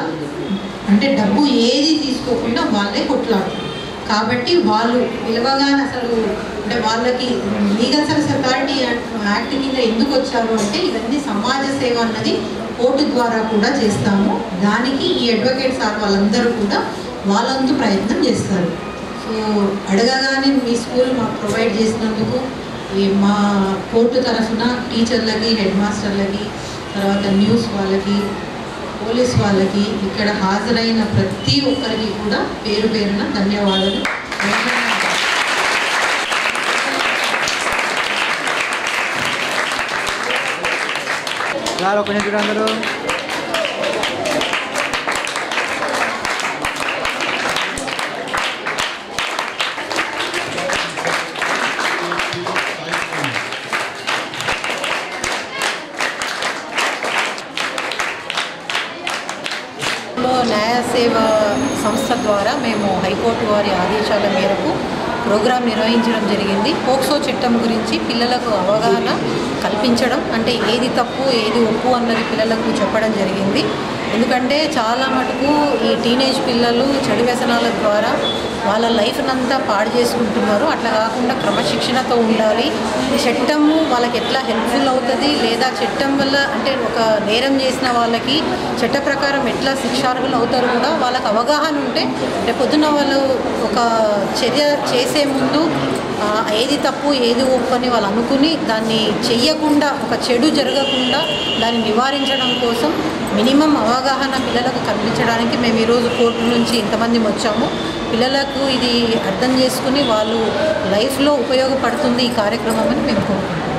అంటే డబ్బు ఏది తీసుకోకుండా వాళ్ళే కొట్లాడుతారు. కాబట్టి వాళ్ళు పిలవగానే అసలు అంటే వాళ్ళకి లీగల్ సర్వీస్ అథారిటీ యాక్ట్ కింద ఎందుకు వచ్చారు అంటే, ఇవన్నీ సమాజ సేవ అన్నది కోర్టు ద్వారా కూడా చేస్తాము. దానికి ఈ అడ్వకేట్ సార్ వాళ్ళందరూ కూడా వాళ్ళంతు ప్రయత్నం చేస్తారు. సో అడగగానే మీ స్కూల్ మాకు ప్రొవైడ్ చేసినందుకు మా కోర్టు తరఫున టీచర్లకి, హెడ్ మాస్టర్లకి, తర్వాత న్యూస్ వాళ్ళకి, పోలీస్ వాళ్ళకి, ఇక్కడ హాజరైన ప్రతి ఒక్కరికి కూడా పేరు పేరున ధన్యవాదాలు. అందరూ న్యాయ సేవ సంస్థ ద్వారా మేము హైకోర్టు వారి ఆదేశాల మేరకు ప్రోగ్రాం నిర్వహించడం జరిగింది. పోక్సో చట్టం గురించి పిల్లలకు అవగాహన కల్పించడం, అంటే ఏది తప్పు ఏది ఒప్పు అన్నది పిల్లలకు చెప్పడం జరిగింది. ఎందుకంటే చాలా మటుకు ఈ టీనేజ్ పిల్లలు చెడు వ్యసనాల ద్వారా వాళ్ళ లైఫ్నంతా పాడు చేసుకుంటున్నారు. అట్లా కాకుండా క్రమశిక్షణతో ఉండాలి. చట్టము వాళ్ళకి ఎట్లా హెల్ప్ఫుల్ అవుతుంది, లేదా చట్టం వల్ల అంటే ఒక నేరం చేసిన వాళ్ళకి చట్ట ప్రకారం ఎట్లా శిక్షార్హులు అవుతారు కూడా వాళ్ళకి అవగాహన ఉంటే రేపొద్దున వాళ్ళు ఒక చర్య చేసే ముందు ఏది తప్పు ఏది ఒప్పు అని వాళ్ళు అనుకుని దాన్ని చెయ్యకుండా, ఒక చెడు జరగకుండా దాన్ని నివారించడం కోసం మినిమం అవగాహన పిల్లలకు కల్పించడానికి మేము ఈరోజు కోర్టు నుంచి ఇంతమంది వచ్చాము. పిల్లలకు ఇది అర్థం చేసుకుని వాళ్ళు లైఫ్లో ఉపయోగపడుతుంది ఈ కార్యక్రమం అని మేము కోరుకుంటున్నాం.